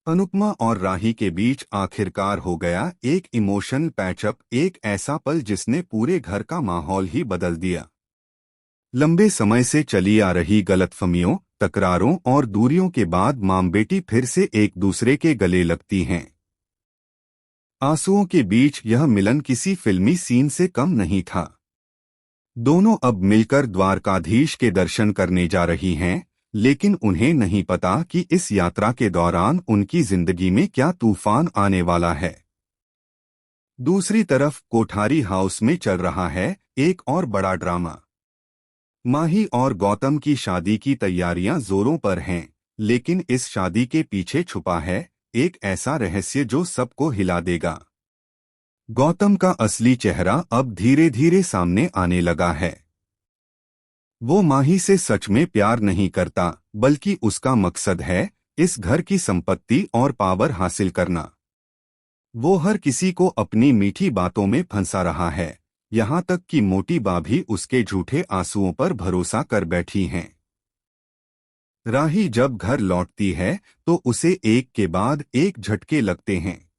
अनुपमा और राही के बीच आखिरकार हो गया एक इमोशनल पैचअप, एक ऐसा पल जिसने पूरे घर का माहौल ही बदल दिया। लंबे समय से चली आ रही गलतफहमियों, तकरारों और दूरियों के बाद मां बेटी फिर से एक दूसरे के गले लगती हैं। आंसुओं के बीच यह मिलन किसी फिल्मी सीन से कम नहीं था। दोनों अब मिलकर द्वारकाधीश के दर्शन करने जा रही हैं, लेकिन उन्हें नहीं पता कि इस यात्रा के दौरान उनकी जिंदगी में क्या तूफान आने वाला है। दूसरी तरफ कोठारी हाउस में चल रहा है एक और बड़ा ड्रामा। माही और गौतम की शादी की तैयारियां जोरों पर हैं, लेकिन इस शादी के पीछे छुपा है एक ऐसा रहस्य जो सबको हिला देगा। गौतम का असली चेहरा अब धीरे धीरे सामने आने लगा है। वो माही से सच में प्यार नहीं करता, बल्कि उसका मकसद है इस घर की संपत्ति और पावर हासिल करना। वो हर किसी को अपनी मीठी बातों में फंसा रहा है, यहाँ तक कि मोटी बा भी उसके झूठे आंसुओं पर भरोसा कर बैठी हैं। राही जब घर लौटती है तो उसे एक के बाद एक झटके लगते हैं।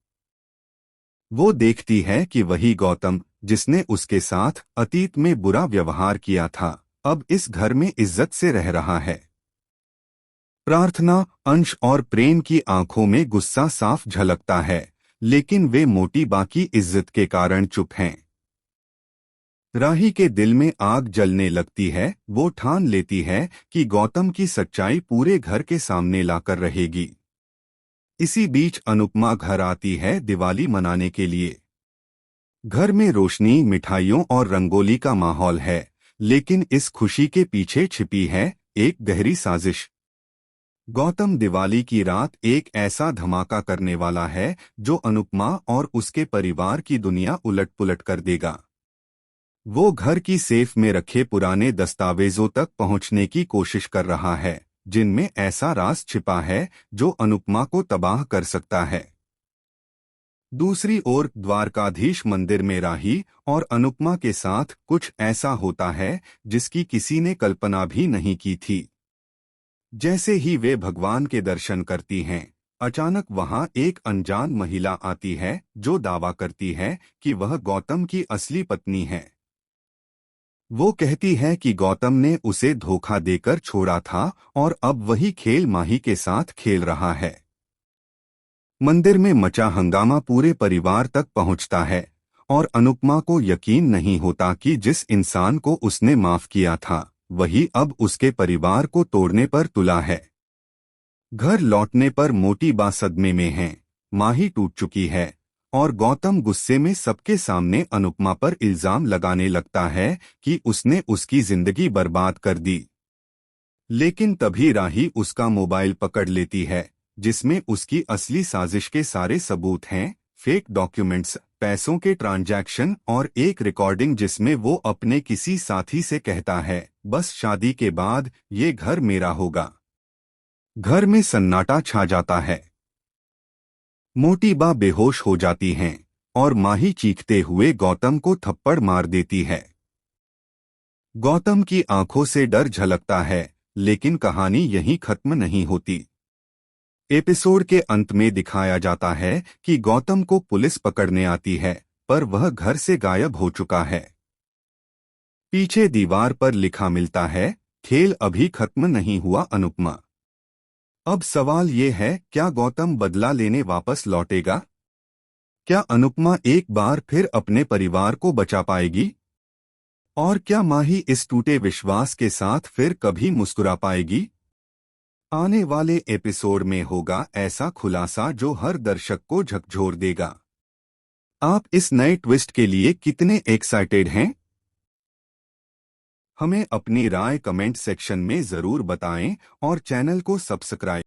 वो देखती है कि वही गौतम जिसने उसके साथ अतीत में बुरा व्यवहार किया था, अब इस घर में इज्जत से रह रहा है। प्रार्थना, अंश और प्रेम की आंखों में गुस्सा साफ झलकता है, लेकिन वे मोटी बा की इज्जत के कारण चुप हैं। राही के दिल में आग जलने लगती है। वो ठान लेती है कि गौतम की सच्चाई पूरे घर के सामने लाकर रहेगी। इसी बीच अनुपमा घर आती है दिवाली मनाने के लिए। घर में रोशनी, मिठाइयों और रंगोली का माहौल है, लेकिन इस खुशी के पीछे छिपी है एक गहरी साजिश। गौतम दिवाली की रात एक ऐसा धमाका करने वाला है जो अनुपमा और उसके परिवार की दुनिया उलट-पुलट कर देगा। वो घर की सेफ में रखे पुराने दस्तावेजों तक पहुंचने की कोशिश कर रहा है, जिनमें ऐसा राज छिपा है जो अनुपमा को तबाह कर सकता है। दूसरी ओर द्वारकाधीश मंदिर में राही और अनुपमा के साथ कुछ ऐसा होता है जिसकी किसी ने कल्पना भी नहीं की थी। जैसे ही वे भगवान के दर्शन करती हैं, अचानक वहां एक अनजान महिला आती है जो दावा करती है कि वह गौतम की असली पत्नी है। वो कहती है कि गौतम ने उसे धोखा देकर छोड़ा था और अब वही खेल माही के साथ खेल रहा है। मंदिर में मचा हंगामा पूरे परिवार तक पहुंचता है और अनुपमा को यकीन नहीं होता कि जिस इंसान को उसने माफ किया था, वही अब उसके परिवार को तोड़ने पर तुला है। घर लौटने पर मोटी बा सदमे में है। माही टूट चुकी है और गौतम गुस्से में सबके सामने अनुपमा पर इल्जाम लगाने लगता है कि उसने उसकी जिंदगी बर्बाद कर दी। लेकिन तभी राही उसका मोबाइल पकड़ लेती है, जिसमें उसकी असली साजिश के सारे सबूत हैं, फेक डॉक्यूमेंट्स, पैसों के ट्रांजैक्शन और एक रिकॉर्डिंग जिसमें वो अपने किसी साथी से कहता है, बस शादी के बाद ये घर मेरा होगा। घर में सन्नाटा छा जाता है। मोटी बा बेहोश हो जाती हैं और माही चीखते हुए गौतम को थप्पड़ मार देती है। गौतम की आंखों से डर झलकता है, लेकिन कहानी यहीं खत्म नहीं होती। एपिसोड के अंत में दिखाया जाता है कि गौतम को पुलिस पकड़ने आती है, पर वह घर से गायब हो चुका है। पीछे दीवार पर लिखा मिलता है, खेल अभी खत्म नहीं हुआ अनुपमा। अब सवाल ये है, क्या गौतम बदला लेने वापस लौटेगा? क्या अनुपमा एक बार फिर अपने परिवार को बचा पाएगी? और क्या माही इस टूटे विश्वास के साथ फिर कभी मुस्कुरा पाएगी? आने वाले एपिसोड में होगा ऐसा खुलासा जो हर दर्शक को झकझोर देगा। आप इस नए ट्विस्ट के लिए कितने एक्साइटेड हैं? हमें अपनी राय कमेंट सेक्शन में जरूर बताएं और चैनल को सब्सक्राइब